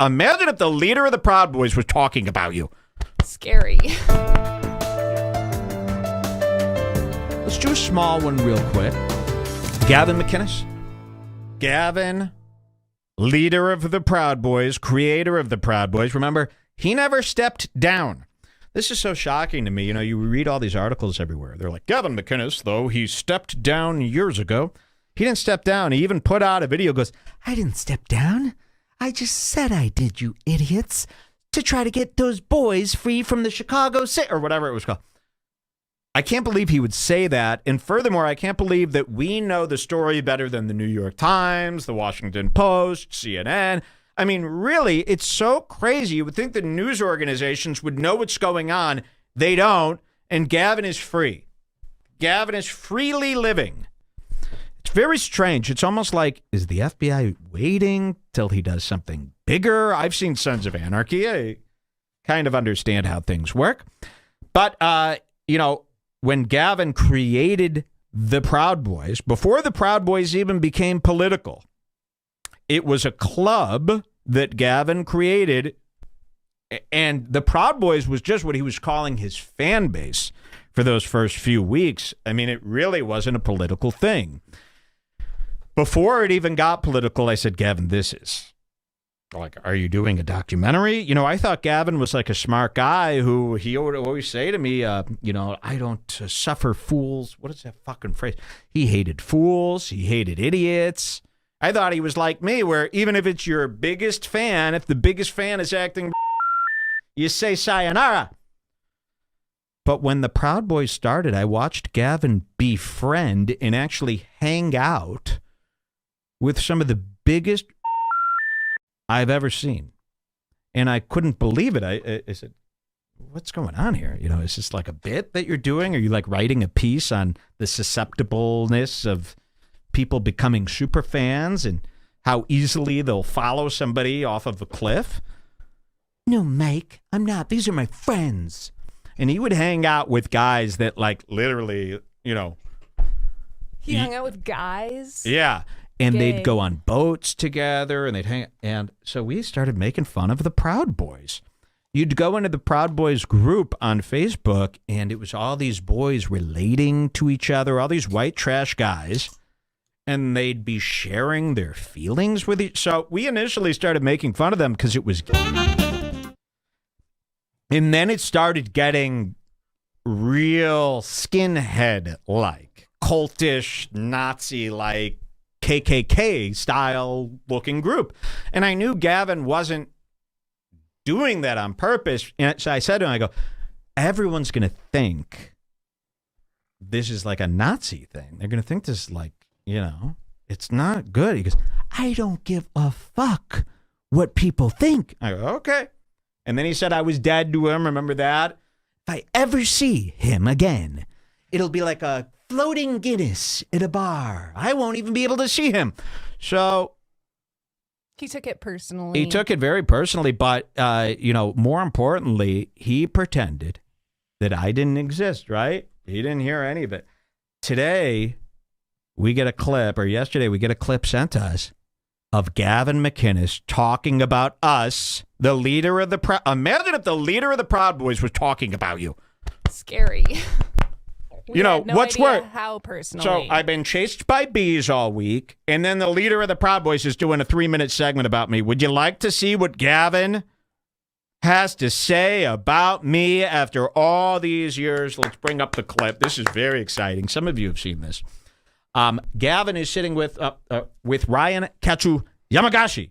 Imagine if the leader of the Proud Boys was talking about you. Scary. Let's do a small one real quick. Gavin McInnes. Gavin, leader of the Proud Boys, creator of the Proud Boys. Remember, he never stepped down. This is so shocking to me. You know, you read all these articles everywhere. They're like, Gavin McInnes, though, he stepped down years ago. He didn't step down. He even put out a video, goes, I didn't step down. I just said I did, you idiots, to try to get those boys free from the Chicago City, or whatever it was called. I can't believe he would say that. And furthermore, I can't believe that we know the story better than the New York Times, the Washington Post, CNN. I mean, really, it's so crazy. You would think the news organizations would know what's going on. They don't. And Gavin is free. Gavin is freely living. It's very strange. It's almost like, is the FBI waiting till he does something bigger? I've seen Sons of Anarchy. I kind of understand how things work. But, when Gavin created the Proud Boys, before the Proud Boys even became political, it was a club that Gavin created, and the Proud Boys was just what he was calling his fan base for those first few weeks. I mean, it really wasn't a political thing. Before it even got political, I said, Gavin, this is like, are you doing a documentary? You know, I thought Gavin was like a smart guy who he would always say to me, I don't suffer fools. What is that fucking phrase? He hated fools. He hated idiots. I thought he was like me, where even if it's your biggest fan, if the biggest fan is acting, you say sayonara. But when the Proud Boys started, I watched Gavin befriend and actually hang out with some of the biggest I've ever seen. And I couldn't believe it. I said, what's going on here? You know, is this like a bit that you're doing? Are you like writing a piece on the susceptibleness of people becoming super fans and how easily they'll follow somebody off of a cliff? No, Mike, I'm not. These are my friends. And he would hang out with guys that like literally, He hung out with guys? Yeah. And Gay. they'd go on boats together and they'd hang. And so we started making fun of the Proud Boys. You'd go into the Proud Boys group on Facebook and it was all these boys relating to each other, all these white trash guys. And they'd be sharing their feelings with each. So we initially started making fun of them because it was gay. And then it started getting real skinhead-like, cultish, Nazi-like, KKK-style looking group. And I knew Gavin wasn't doing that on purpose. And so I said to him, I go, everyone's going to think this is like a Nazi thing. They're going to think this is like, it's not good. He goes, I don't give a fuck what people think. I go, okay. And then he said I was dead to him. Remember that? If I ever see him again, it'll be like a floating Guinness at a bar. I won't even be able to see him. So he took it personally. He took it very personally. But, more importantly, he pretended that I didn't exist, right? He didn't hear any of it. Today, we get a clip, or yesterday we get a clip sent to us of Gavin McInnes talking about us, the leader of the Imagine if the leader of the Proud Boys was talking about you. Scary. What's worse? How personally? So I've been chased by bees all week, and then the leader of the Proud Boys is doing a 3-minute segment about me. Would you like to see what Gavin has to say about me after all these years? Let's bring up the clip. This is very exciting. Some of you have seen this. Gavin is sitting with Ryan Katsu Yamagashi.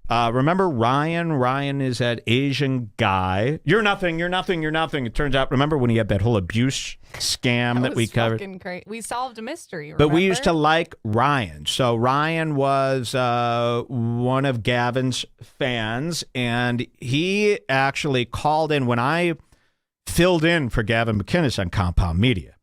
Remember Ryan? Ryan is that Asian guy. You're nothing. It turns out, remember when he had that whole abuse scam that we covered? Fucking crazy. We solved a mystery, remember? But we used to like Ryan. So Ryan was one of Gavin's fans, and he actually called in when I filled in for Gavin McInnes on Compound Media.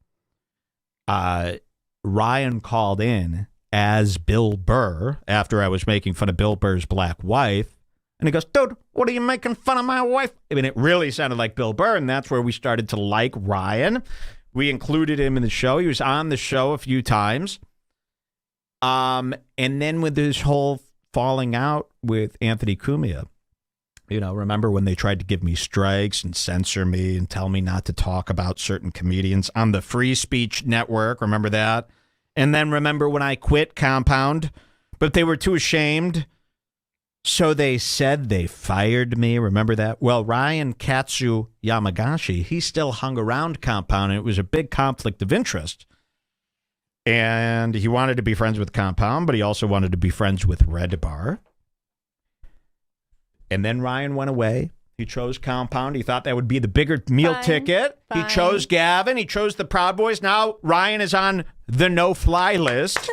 Ryan called in as Bill Burr after I was making fun of Bill Burr's black wife. And he goes, dude, what are you making fun of my wife? I mean, it really sounded like Bill Burr, and that's where we started to like Ryan. We included him in the show. He was on the show a few times. And then with this whole falling out with Anthony Cumia. You know, remember when they tried to give me strikes and censor me and tell me not to talk about certain comedians on the Free Speech Network? Remember that? And then remember when I quit Compound, but they were too ashamed, so they said they fired me. Remember that? Well, Ryan Katsu Yamagashi, he still hung around Compound, and it was a big conflict of interest. And he wanted to be friends with Compound, but he also wanted to be friends with Redbar. And then Ryan went away. He chose Compound. He thought that would be the bigger meal ticket. He chose Gavin. He chose the Proud Boys. Now Ryan is on the no-fly list.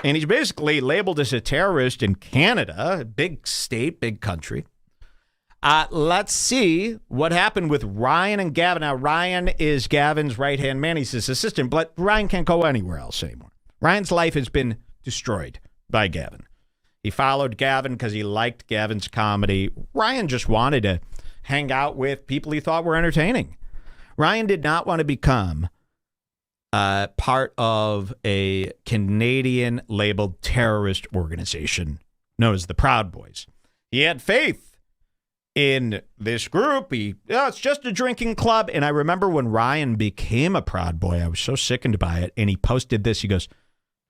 And he's basically labeled as a terrorist in Canada, big state, big country. Let's see what happened with Ryan and Gavin. Now, Ryan is Gavin's right-hand man. He's his assistant, but Ryan can't go anywhere else anymore. Ryan's life has been destroyed by Gavin. He followed Gavin because he liked Gavin's comedy. Ryan just wanted to hang out with people he thought were entertaining. Ryan did not want to become part of a Canadian labeled terrorist organization known as the Proud Boys. He had faith in this group. It's just a drinking club. And I remember when Ryan became a Proud Boy, I was so sickened by it. And he posted this. He goes,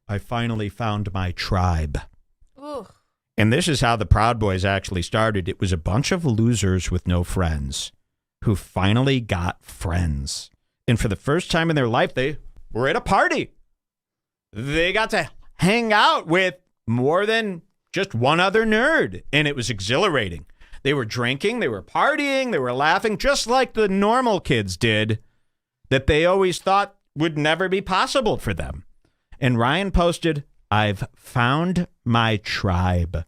"I finally found my tribe." Ooh. And this is how the Proud Boys actually started. It was a bunch of losers with no friends who finally got friends. And for the first time in their life, they were at a party. They got to hang out with more than just one other nerd. And it was exhilarating. They were drinking, they were partying, they were laughing, just like the normal kids did that they always thought would never be possible for them. And Ryan posted, "I've found my tribe."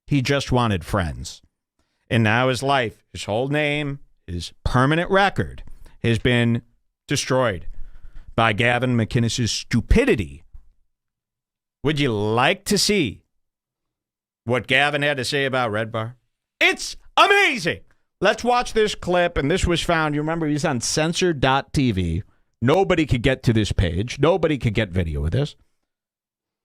He just wanted friends. And now his life, his whole name, his permanent record has been destroyed by Gavin McInnes' stupidity. Would you like to see what Gavin had to say about Redbar? It's amazing. Let's watch this clip. And this was found, you remember, he's on censored.tv. Nobody could get to this page. Nobody could get video of this.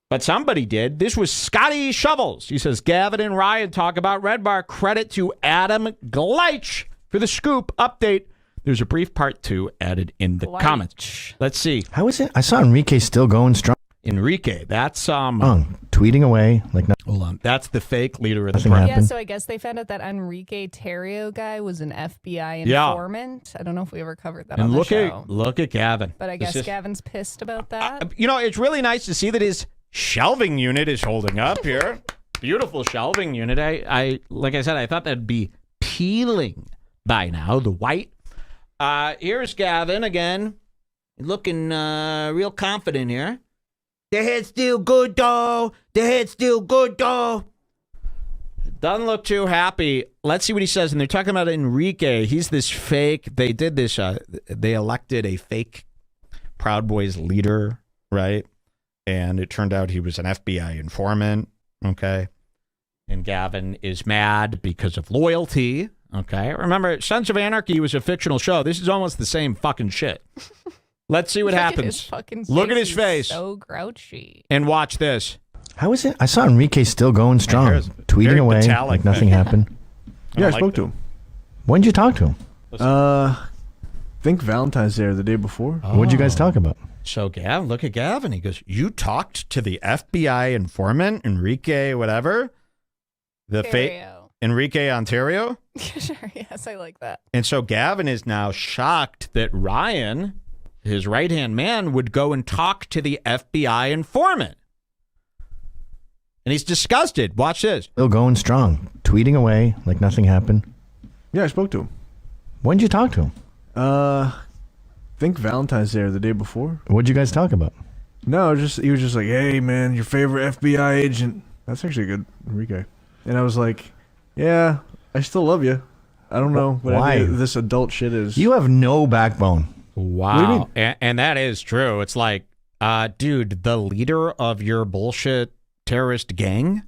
But somebody did. This was Scotty Shovels. He says, Gavin and Ryan talk about Redbar. Credit to Adam Gleich for the scoop update. There's a brief part 2 added in the comments. Let's see. How is it? I saw Enrique still going strong. Enrique, that's tweeting away like nothing. Hold on. That's the fake leader of the Nothing Proud happened. Yeah, so I guess they found out that Enrique Terrio guy was an FBI informant. I don't know if we ever covered that on the show. Look at Gavin. But I guess Gavin's pissed about that. It's really nice to see that his shelving unit is holding up here. Beautiful shelving unit. I like I said, I thought that'd be peeling by now, the white. Here's Gavin again, looking real confident here. The head's still good, though. The head's still good, though. Doesn't look too happy. Let's see what he says. And they're talking about Enrique. He's this fake. They did this. They elected a fake Proud Boys leader, right? And it turned out he was an FBI informant, okay? And Gavin is mad because of loyalty, okay? Remember, Sons of Anarchy was a fictional show. This is almost the same fucking shit. Let's see what happens. Look at his face. So grouchy. And watch this. How is it? I saw Enrique still going strong, tweeting away like nothing happened. Yeah, I spoke to him. When did you talk to him? I think Valentine's Day or the day before. What did you guys talk about? So Gavin, look at Gavin. He goes, "You talked to the FBI informant, Enrique, whatever, the fake Enrique Ontario." Sure, yes, I like that. And so Gavin is now shocked that Ryan, his right-hand man, would go and talk to the FBI informant. And he's disgusted. Watch this. Still going strong, tweeting away like nothing happened. Yeah, I spoke to him. When did you talk to him? I think Valentine's Day or the day before. What did you guys talk about? No, he was just like, "Hey, man, your favorite FBI agent." That's actually good, Enrique. And I was like, "Yeah, I still love you. I don't know what Why? this adult shit is." You have no backbone. Wow. What do you mean? And that is true. It's like, dude, the leader of your bullshit terrorist gang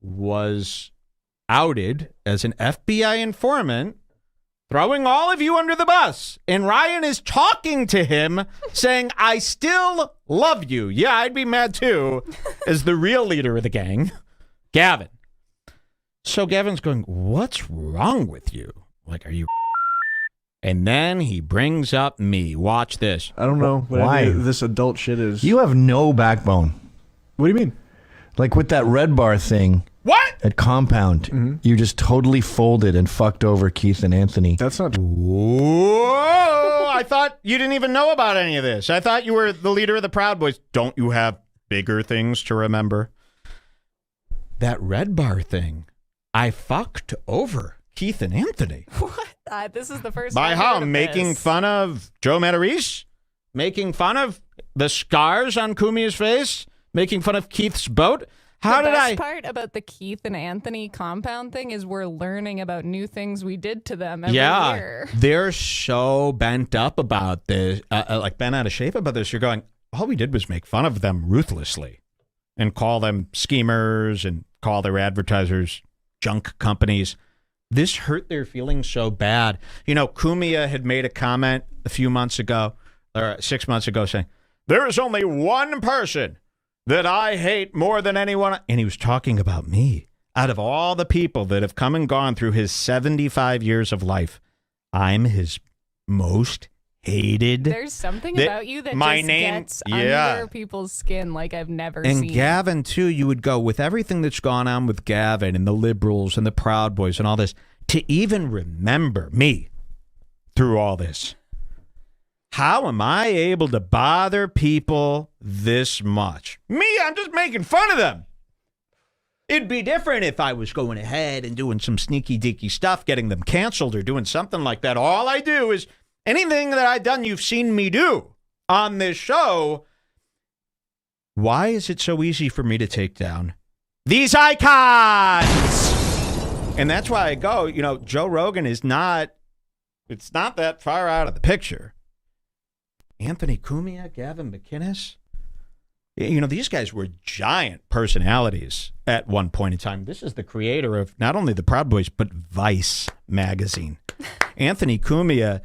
was outed as an FBI informant, throwing all of you under the bus. And Ryan is talking to him, saying, "I still love you." Yeah, I'd be mad too, as the real leader of the gang, Gavin. So Gavin's going, what's wrong with you? Like, are you... And then he brings up me. Watch this. I don't know why this adult shit is. You have no backbone. What do you mean? Like with that Redbar thing. What? At Compound, you just totally folded and fucked over Keith and Anthony. That's not true. Whoa! I thought you didn't even know about any of this. I thought you were the leader of the Proud Boys. Don't you have bigger things to remember? That Redbar thing. I fucked over Keith and Anthony. What? This is the first By time how? I've heard of Making this. fun of Joe Matarese? Making fun of the scars on Kumia's face? Making fun of Keith's boat? How the did I... best part about the Keith and Anthony compound thing is we're learning about new things we did to them every year. They're so bent up about this, like bent out of shape about this. You're going, all we did was make fun of them ruthlessly and call them schemers and call their advertisers junk companies. This hurt their feelings so bad. You know, Kumia had made a comment a few months ago, or 6 months ago, saying, there is only one person that I hate more than anyone. And he was talking about me. Out of all the people that have come and gone through his 75 years of life, I'm his most hated. There's something about you that my just name, gets under people's skin like I've never and seen. Gavin, too, you would go with everything that's gone on with Gavin and the Liberals and the Proud Boys and all this, to even remember me through all this. How am I able to bother people this much? Me, I'm just making fun of them. It'd be different if I was going ahead and doing some sneaky deaky stuff, getting them canceled or doing something like that. All I do is anything that I've done, you've seen me do on this show. Why is it so easy for me to take down these icons? And that's why I go, you know, Joe Rogan is not, it's not that far out of the picture. Anthony Cumia, Gavin McInnes. You know, these guys were giant personalities at one point in time. This is the creator of not only the Proud Boys, but Vice magazine. Anthony Cumia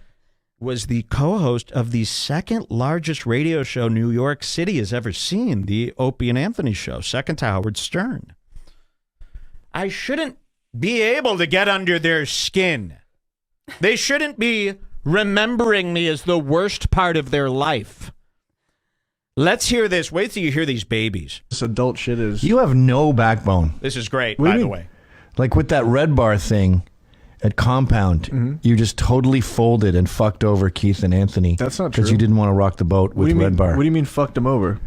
was the co-host of the second largest radio show New York City has ever seen, the Opie and Anthony show, second to Howard Stern. I shouldn't be able to get under their skin. They shouldn't be remembering me as the worst part of their life. Let's hear this. Wait till you hear these babies. This adult shit is... You have no backbone. This is great, What do by you the mean? way. Like with that Redbar thing at Compound, you just totally folded and fucked over Keith and Anthony. That's not true. Because you didn't want to rock the boat with Redbar. What do you mean fucked him over?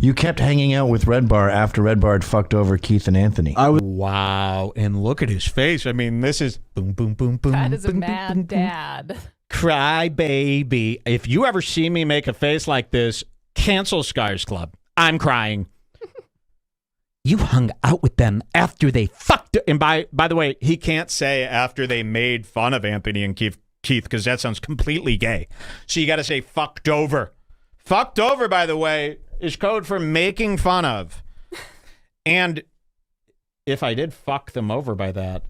You kept hanging out with Redbar after Redbar had fucked over Keith and Anthony. Wow. And look at his face. I mean, this is boom, boom, boom, boom. That is a boom, mad boom, boom, boom. dad. Cry baby. If you ever see me make a face like this, cancel Scars Club. I'm crying. You hung out with them after they fucked. And by the way, he can't say after they made fun of Anthony and Keith because that sounds completely gay. So you got to say fucked over. Fucked over, by the way, is code for making fun of. And if I did fuck them over by that,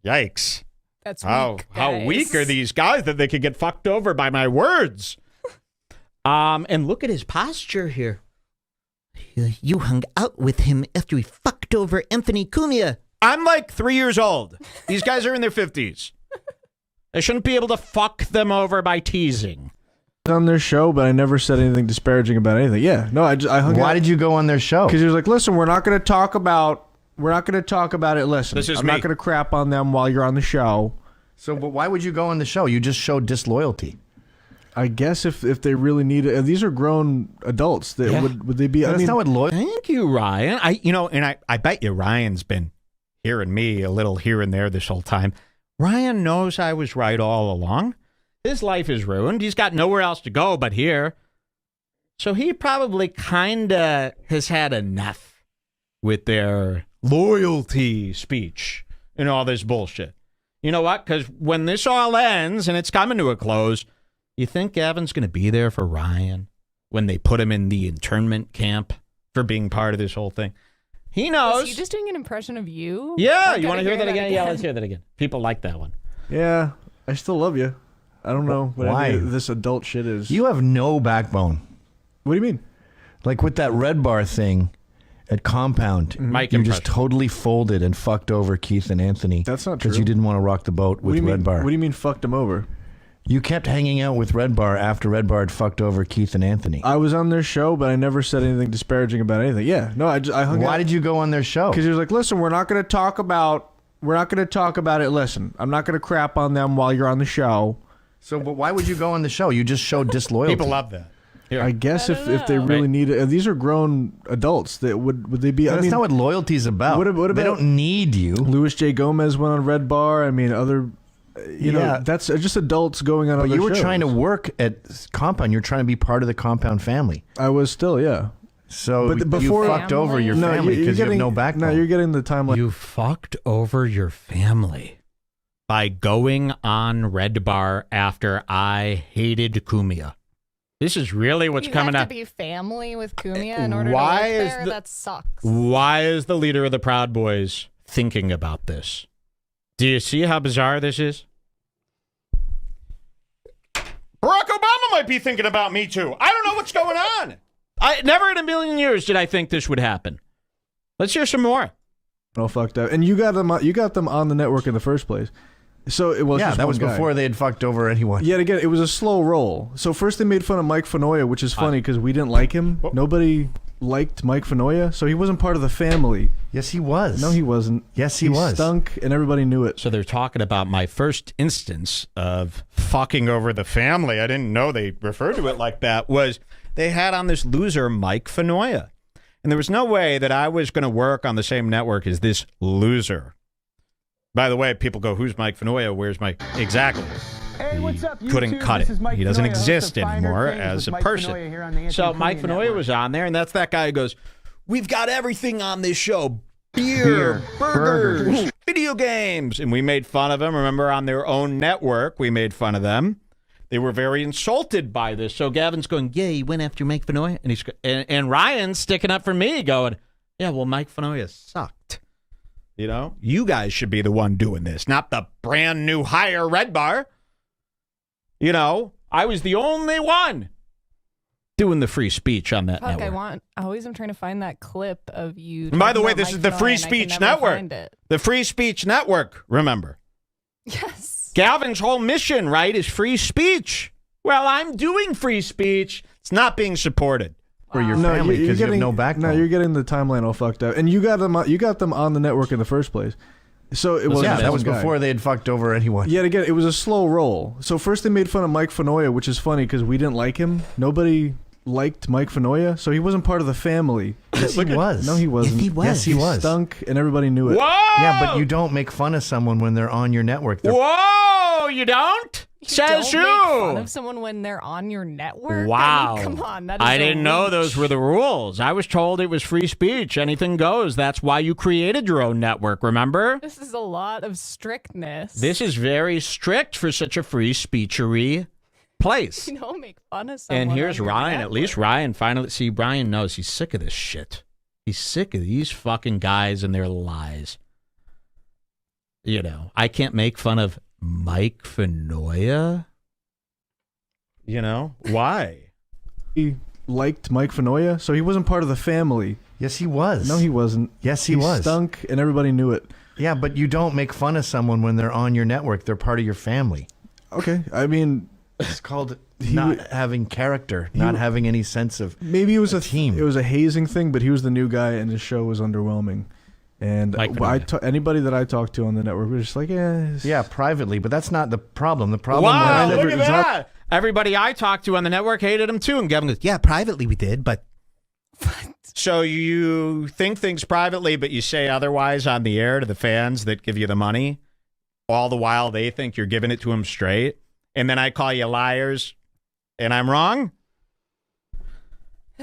yikes. That's weak, how weak are these guys that they could get fucked over by my words? And look at his posture here. You hung out with him after he fucked over Anthony Cumia. I'm like 3 years old. These guys are in their 50s. I shouldn't be able to fuck them over by teasing. On their show, but I never said anything disparaging about anything. Yeah, no, I hung out. Why did you go on their show? Because he was like, listen, we're not going to talk about it. Listen, This is I'm me. not going to crap on them while you're on the show. But why would you go on the show? You just showed disloyalty. I guess if they really need it, these are grown adults. That Yeah. would they be? That's not what loyalty. Thank you, Ryan. I bet you Ryan's been hearing me a little here and there this whole time. Ryan knows I was right all along. His life is ruined. He's got nowhere else to go but here. So he probably kind of has had enough with their loyalty speech and all this bullshit. You know what? Because when this all ends and it's coming to a close, you think Gavin's going to be there for Ryan when they put him in the internment camp for being part of this whole thing? He knows. Is he just doing an impression of you? Yeah, I've you want gotta to hear that again? Yeah, let's hear that again. People like that one. Yeah, I still love you. I don't know Why? this adult shit is. You have no backbone. What do you mean? Like with that Redbar thing at Compound, Mike you impression. just totally folded and fucked over Keith and Anthony. That's not true. Because you didn't want to rock the boat with Redbar. What do you mean fucked him over? You kept hanging out with Redbar after Redbar had fucked over Keith and Anthony. I was on their show, but I never said anything disparaging about anything. Yeah, no, I hung out. Why did you go on their show? Because he was like, listen, we're not going to talk about it. Listen, I'm not going to crap on them while you're on the show. So, but why would you go on the show? You just showed disloyalty. People love that. Here. I guess if they really need it, these are grown adults. That would they be? That's not what loyalty's about. They don't need you. Louis J. Gomez went on Redbar. I mean, other, that's just adults going on. But other you were shows. trying to work at Compound. You're trying to be part of the Compound family. I was still, yeah. So but before you fucked over your family because you have no backbone. No, you're getting the timeline. You fucked over your family by going on Redbar after I hated Kumia. This is really what's coming up. You have to be family with Kumia in order to work there? That sucks. Why is the leader of the Proud Boys thinking about this? Do you see how bizarre this is? Barack Obama might be thinking about me too. I don't know what's going on. I never in a million years did I think this would happen. Let's hear some more. Oh, fucked up. And you got them on the network in the first place. So it was that was before they had fucked over anyone. Yet again, it was a slow roll. So first they made fun of Mike Fenoya, which is funny because we didn't like him. Nobody liked Mike Fenoya, so he wasn't part of the family. Yes, he was. No, he wasn't. Yes, he was. He stunk, and everybody knew it. So they're talking about my first instance of fucking over the family. I didn't know they referred to it like that. Was they had on this loser Mike Fenoya, and there was no way that I was going to work on the same network as this loser. By the way, people go, who's Mike Fenoya? Where's Mike? Exactly. Hey, what's up, YouTube? Couldn't cut it. He doesn't Fenoya, exist anymore as a person. So Mike Fenoya was on there, and that's that guy who goes, we've got everything on this show. Beer, burgers, video games. And we made fun of them. Remember, on their own network, we made fun of them. They were very insulted by this. So Gavin's going, yeah, he went after Mike Fenoya. And Ryan's sticking up for me going, yeah, well, Mike Fenoya sucked. You know, you guys should be the one doing this, not the brand new hire Redbar. You know, I was the only one doing the free speech on that network. I always am trying to find that clip of you. And by the way, this is the Free Speech Network. The Free Speech Network, remember. Yes. Gavin's whole mission, right, is free speech. Well, I'm doing free speech. It's not being supported. For your family because you have no backbone. No, you're getting the timeline all fucked up. And you got them on the network in the first place. So it was that was before they had fucked over anyone. Yet again, it was a slow roll. So first they made fun of Mike Fenoya, which is funny because we didn't like him. Nobody liked Mike Fenoya, so he wasn't part of the family. Yes, he was. No, he wasn't. Yes, he was. Yes, he was. Stunk, and everybody knew it. Whoa! Yeah, but you don't make fun of someone when they're on your network. Whoa, you don't? Says you. Don't make fun of someone when they're on your network? Wow. I mean, come on. That is I didn't know those were the rules. I was told it was free speech. Anything goes. That's why you created your own network, remember? This is a lot of strictness. This is very strict for such a free speechery place. You don't make fun of someone. And here's on your Ryan. network. At least Ryan finally... See, Ryan knows he's sick of this shit. He's sick of these fucking guys and their lies. You know, I can't make fun of Mike Fenoya. You know, why? He liked Mike Fenoya, so he wasn't part of the family. Yes, he was. No, he wasn't. Yes, he was. Stunk, and everybody knew it. Yeah, but you don't make fun of someone when they're on your network. They're part of your family. Okay, I mean... It's called not having character, not having any sense of maybe it was a team. It was a hazing thing, but he was the new guy, and his show was underwhelming. And anybody that I talked to on the network was just like, yeah, privately, but that's not the problem. The problem. Wow, look at that! Everybody I talked to on the network hated him too, and Gavin goes, "Yeah, privately we did, but." So you think things privately, but you say otherwise on the air to the fans that give you the money, all the while they think you're giving it to them straight. And then I call you liars, and I'm wrong?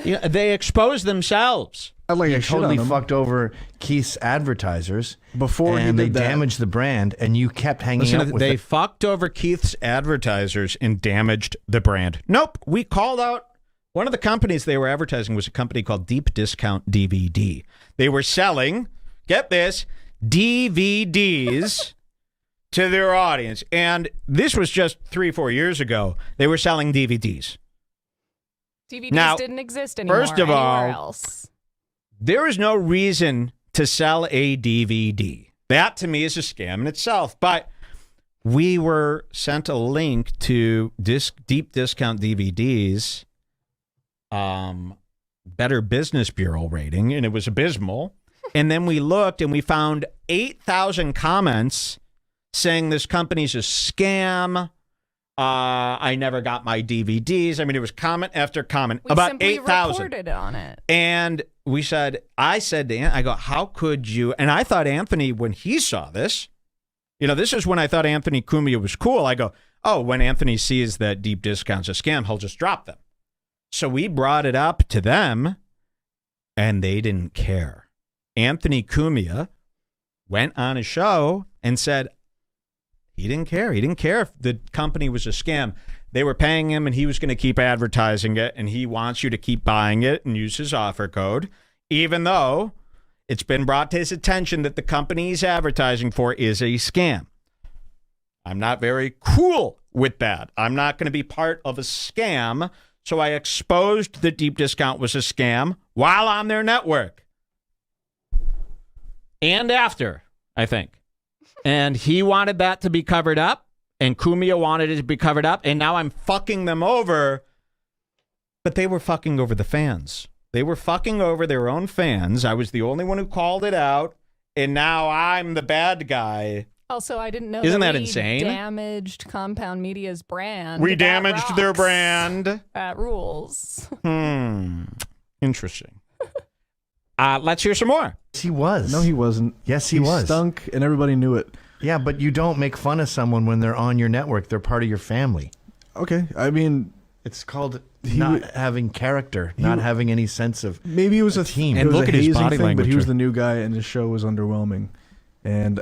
Yeah, they expose themselves. You totally fucked over Keith's advertisers before and they damaged the brand, and you kept hanging out with They fucked over Keith's advertisers and damaged the brand. Nope. We called out one of the companies they were advertising was a company called Deep Discount DVD. They were selling, get this, DVDs to their audience. And this was just 3-4 years ago. They were selling DVDs. DVDs now, didn't exist anymore first of all, anywhere else. There is no reason to sell a DVD. That, to me, is a scam in itself. But we were sent a link to deep discount DVDs, Better Business Bureau rating, and it was abysmal. And then we looked and we found 8,000 comments saying this company's a scam. I never got my DVDs. I mean, it was comment after comment. About 8,000. Reported on it. And I said to Anthony, I go, how could you? And I thought Anthony, when he saw this, this is when I thought Anthony Cumia was cool. I go, oh, when Anthony sees that deep discounts a scam, he'll just drop them. So we brought it up to them, and they didn't care. Anthony Cumia went on a show and said he didn't care. He didn't care if the company was a scam. They were paying him, and he was going to keep advertising it, and he wants you to keep buying it and use his offer code, even though it's been brought to his attention that the company he's advertising for is a scam. I'm not very cool with that. I'm not going to be part of a scam, so I exposed that Deep Discount was a scam while on their network. And after, I think. And he wanted that to be covered up, and Cumia wanted it to be covered up, and now I'm fucking them over. But they were fucking over the fans. They were fucking over their own fans. I was the only one who called it out, and now I'm the bad guy. Also, I didn't know. Isn't that we insane? Damaged Compound Media's brand. We damaged their brand. That rules. Interesting. Let's hear some more. He was. No, he wasn't. Yes, he was. Stunk, and everybody knew it. Yeah, but you don't make fun of someone when they're on your network. They're part of your family. Okay, I mean, it's called not having character, not having any sense of. Maybe it was a team. And look at his body language. But he was the new guy, and his show was underwhelming. And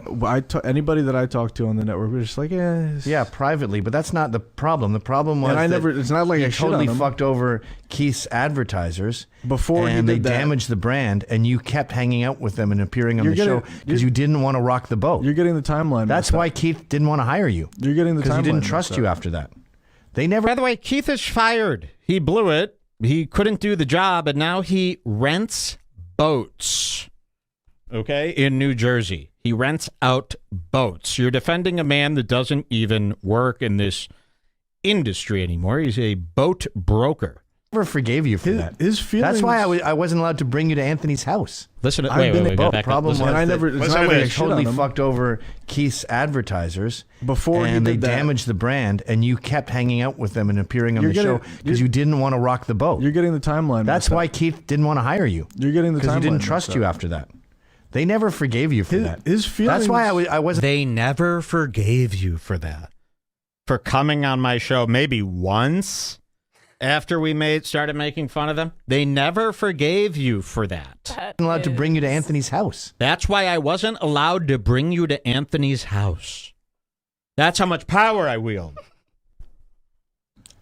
anybody that I talked to on the network was just like, yeah, privately. But that's not the problem. The problem was it's not like he I shit totally on him. fucked over Keith's advertisers before and he did they that. damaged the brand, and you kept hanging out with them and appearing on the show because you didn't want to rock the boat. You're getting the timeline. That's why Keith didn't want to hire you. You're getting the timeline. Because he didn't trust you after that. They never. By the way, Keith is fired. He blew it. He couldn't do the job, and now he rents boats. Okay, in New Jersey. He rents out boats. You're defending a man that doesn't even work in this industry anymore. He's a boat broker. Never forgave you for that. His feelings. That's why I wasn't allowed to bring you to Anthony's house. Listen, The problem was I never. It's not like I totally fucked over Keith's advertisers before and he they did that. damaged the brand, and you kept hanging out with them and appearing on the show because you didn't want to rock the boat. You're getting the timeline. That's why Keith didn't want to hire you. You're getting the timeline. Because he didn't trust you after that. They never forgave you for that. His feelings. That's why I wasn't. They never forgave you for that. For coming on my show maybe once after we started making fun of them. They never forgave you for that. Allowed to bring you to Anthony's house. That's why I wasn't allowed to bring you to Anthony's house. That's how much power I wield.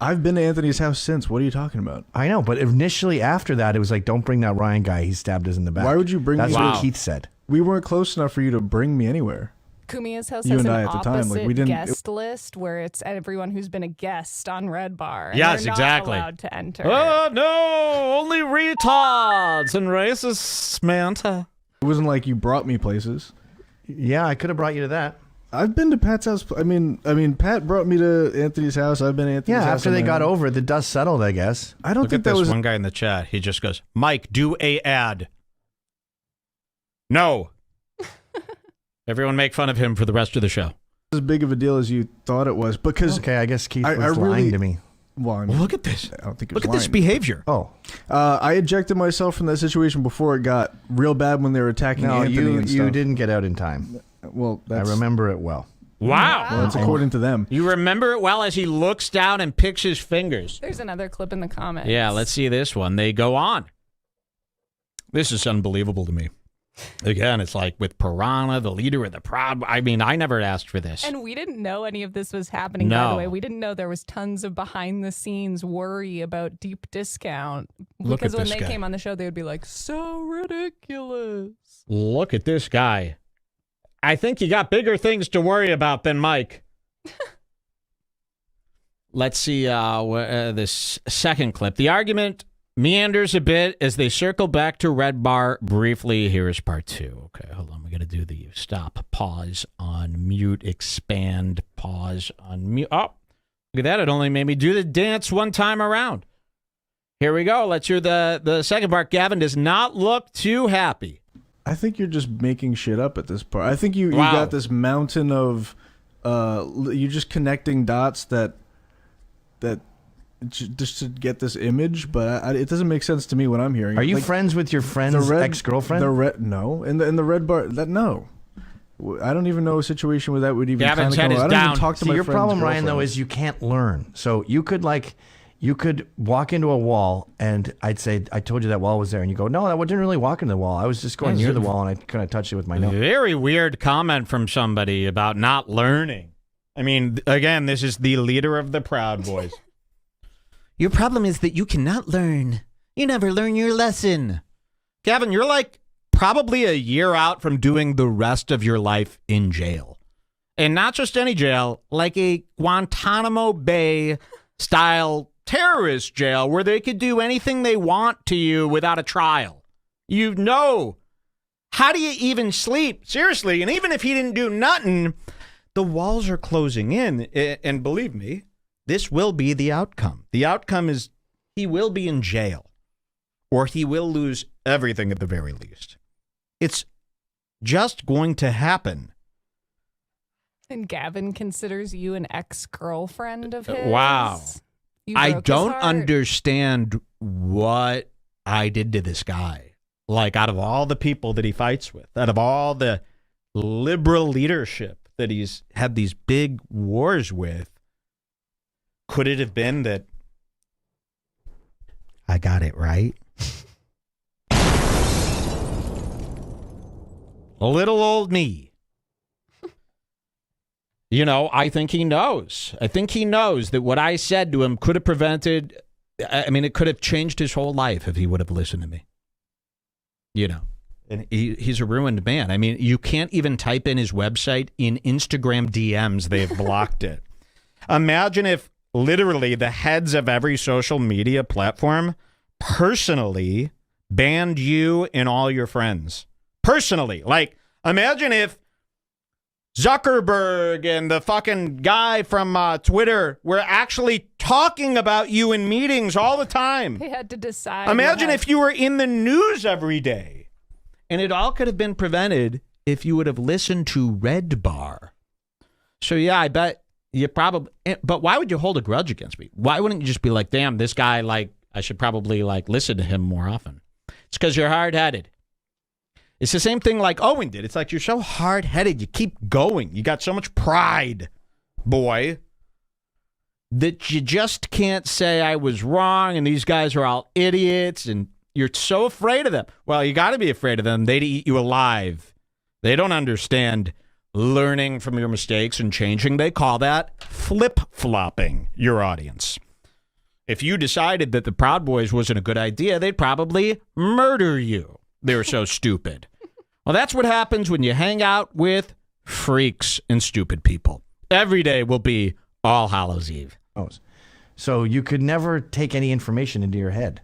I've been to Anthony's house since. What are you talking about? I know, but initially after that, it was like, don't bring that Ryan guy. He stabbed us in the back. Why would you bring That's me? what Wow. Keith said. We weren't close enough for you to bring me anywhere. Kumia's house You has and an I at the time, like, opposite we didn't- guest list where it's everyone who's been a guest on Redbar. And Yes, they're not exactly. allowed to enter. Oh, no, only retards and racists, Manta. It wasn't like you brought me places. Yeah, I could have brought you to that. I've been to Pat's house. I mean, Pat brought me to Anthony's house. I've been to Anthony's house. Yeah, after on they my got own. over it, the dust settled, I guess. I don't Look think at that this was. one guy in the chat. He just goes, Mike, do a ad. No. Everyone make fun of him for the rest of the show. As big of a deal as you thought it was, because Okay, I guess Keith I was lying really- to me. well, I mean, Well, look at this. I don't think it Look was at this lying. behavior. Oh, I ejected myself from that situation before it got real bad when they were attacking no, Anthony you and stuff. didn't get out in time. Well, I that's, remember it well. Wow. Well, that's according to them. You remember it well as he looks down and picks his fingers. There's another clip in the comments. Yeah, let's see this one. They go on. This is unbelievable to me. Again, it's like with Piranha, the leader of the Proud. I mean, I never asked for this. And we didn't know any of this was happening, by No. the way. We didn't know there was tons of behind-the-scenes worry about Deep Discount. Look Because at when this they guy. came on the show, they would be like, so ridiculous. Look at this guy. I think you got bigger things to worry about than Mike. Let's see this second clip. The argument meanders a bit as they circle back to Redbar briefly. Here is part 2. Okay, hold on. We got to do the stop, pause, on mute, expand, pause, on mute. Oh, look at that. It only made me do the dance one time around. Here we go. Let's hear the second part. Gavin does not look too happy. I think you're just making shit up at this part. I think you got this mountain of you're just connecting dots that just to get this image, but it doesn't make sense to me when I'm hearing it. Are you friends with your friend's ex-girlfriend? No. In the Redbar, no. I don't even know a situation where that would even Gavin's kind of head come is up. I don't down. even talk to See, my your friend's problem, Ryan, girlfriend. though, is you can't learn. So you could walk into a wall, and I'd say, I told you that wall was there, and you go, no, I didn't really walk into the wall. I was just going near the wall, and I kind of touched it with my nose. Very weird comment from somebody about not learning. I mean, again, this is the leader of the Proud Boys. Your problem is that you cannot learn. You never learn your lesson. Gavin, you're like probably a year out from doing the rest of your life in jail. And not just any jail, like a Guantanamo Bay style terrorist jail where they could do anything they want to you without a trial. You know. How do you even sleep? Seriously, and even if he didn't do nothing, the walls are closing in. And believe me, this will be the outcome. The outcome is he will be in jail, or he will lose everything at the very least. It's just going to happen. And Gavin considers you an ex-girlfriend of his. Wow. You I broke his don't heart. understand what I did to this guy. Like, out of all the people that he fights with, out of all the liberal leadership that he's had these big wars with, could it have been that I got it right? Little old me. You know, I think he knows. I think he knows that what I said to him could have prevented, I mean, it could have changed his whole life if he would have listened to me. You know, and he's a ruined man. I mean, you can't even type in his website in Instagram DMs. They've blocked it. Imagine if literally the heads of every social media platform personally banned you and all your friends. Personally. Like, imagine if Zuckerberg and the fucking guy from Twitter were actually talking about you in meetings all the time. They had to decide. Imagine if you were in the news every day. And it all could have been prevented if you would have listened to Redbar. So, yeah, I bet you probably... But why would you hold a grudge against me? Why wouldn't you just be like, damn, this guy, like, I should probably, like, listen to him more often? It's because you're hard-headed. It's the same thing like Owen did. It's like you're so hard-headed. You keep going. You got so much pride, boy, that you just can't say I was wrong and these guys are all idiots and you're so afraid of them. Well, you got to be afraid of them. They'd eat you alive. They don't understand learning from your mistakes and changing. They call that flip-flopping your audience. If you decided that the Proud Boys wasn't a good idea, they'd probably murder you. They were so stupid. Well, that's what happens when you hang out with freaks and stupid people. Every day will be All Hallows Eve. So you could never take any information into your head.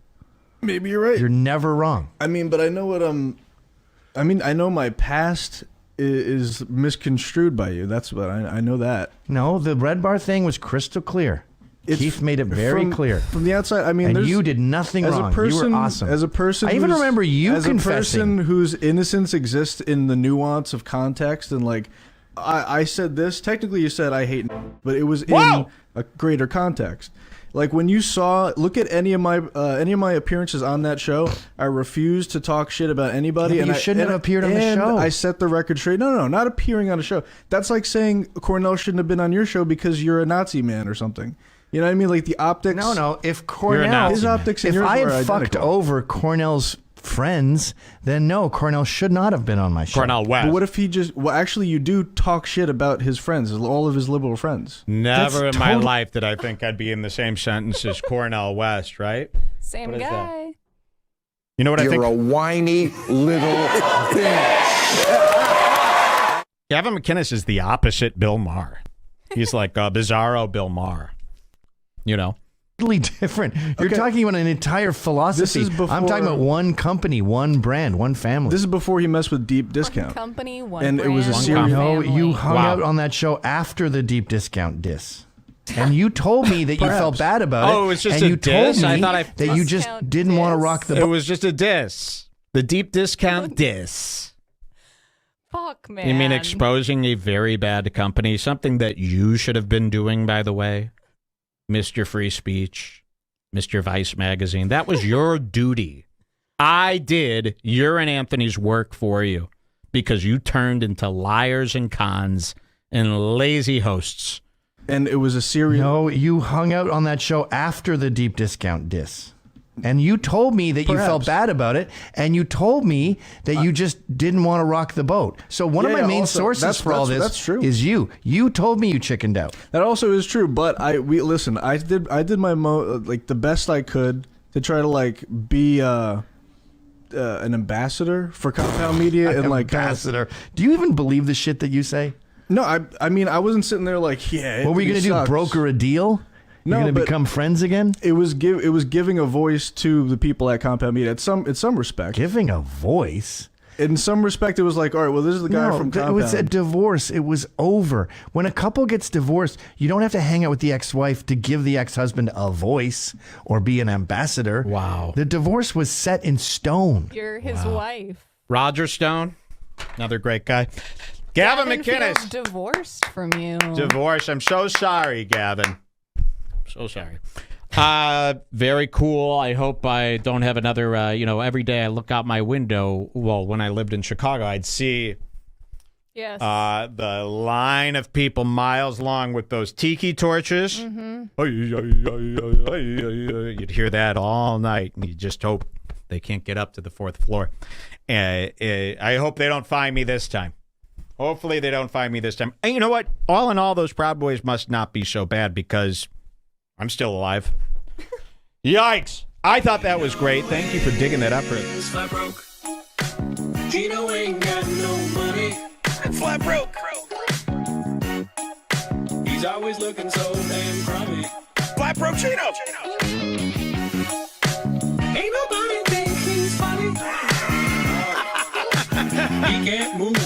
Maybe you're right. You're never wrong. I mean, but I know what I know my past is misconstrued by you. That's what I know that. No, the Redbar thing was crystal clear. Keith made it very clear. From the outside, I mean, and you did nothing wrong. You were awesome. As a person, I even remember you confessing. As a person whose innocence exists in the nuance of context, and like, I said this. Technically, you said I hate, but it was in a greater context. Like when you look at any of my appearances on that show, I refused to talk shit about anybody. And you shouldn't have appeared on the show. I set the record straight. No, not appearing on a show. That's like saying Cornell shouldn't have been on your show because you're a Nazi man or something. You know what I mean? Like the optics. No. If Cornell, his optics and if yours I were had fucked identical. over Cornell's friends, then no, Cornell should not have been on my show. Cornell West. But what if he just... Well, actually, you do talk shit about his friends, all of his liberal friends. Never in my life did I think I'd be in the same sentence as Cornell West, right? Same What is guy. You know what I think? You're a whiny little bitch. Gavin McInnes is the opposite Bill Maher. He's like a bizarro Bill Maher. You know? totally different. You're talking about an entire philosophy. This is before, I'm talking about one company, one brand, one family. This is before he messed with Deep Discount. One company, one And brand, it was a one series. No, family. you hung Wow. out on that show after the Deep Discount diss. And you told me that you felt bad about it. Oh, it was just and a you diss? told I me thought I- that you just Discount didn't want to diss. rock the It boat. was just a diss. The deep discount diss. Fuck, man. You mean exposing a very bad company? Something that you should have been doing, by the way, Mr. Free Speech, Mr. Vice Magazine. That was your duty. I did your and Anthony's work for you because you turned into liars and cons and lazy hosts. And it was a series. No, you hung out on that show after the Deep Discount diss. And you told me that you felt bad about it, and you told me that you just didn't want to rock the boat. So one of my main sources for all this that's true. is you. You told me you chickened out. That also is true, but I did my like the best I could to try to like be an ambassador for Compound Media and like ambassador. Do you even believe the shit that you say? No, I mean I wasn't sitting there like What were you going to do? Broker a deal? You're No, going to but become friends again? it was giving a voice to the people at Compound Media. In some respect, Giving a voice? in some respect, it was like, all right, well, this is the guy from it Compound. was a divorce. It was over. When a couple gets divorced, you don't have to hang out with the ex-wife to give the ex-husband a voice or be an ambassador. Wow. The divorce was set in stone. You're his wife. Roger Stone, another great guy. Gavin McInnes. feels divorced from you. Divorce. I'm so sorry, Gavin. So sorry. Very cool. I hope I don't have another, every day I look out my window. Well, when I lived in Chicago, I'd see Yes. the line of people miles long with those tiki torches. Mm-hmm. You'd hear that all night, and you just hope they can't get up to the fourth floor. I hope they don't find me this time. Hopefully they don't find me this time. And you know what? All in all, those Proud Boys must not be so bad because I'm still alive. Yikes. I thought that was great. Thank you for digging that up. Flat broke. Gino ain't got no money. Flat broke. He's always looking so damn crummy. Flat broke Gino. Ain't nobody think he's funny. He can't move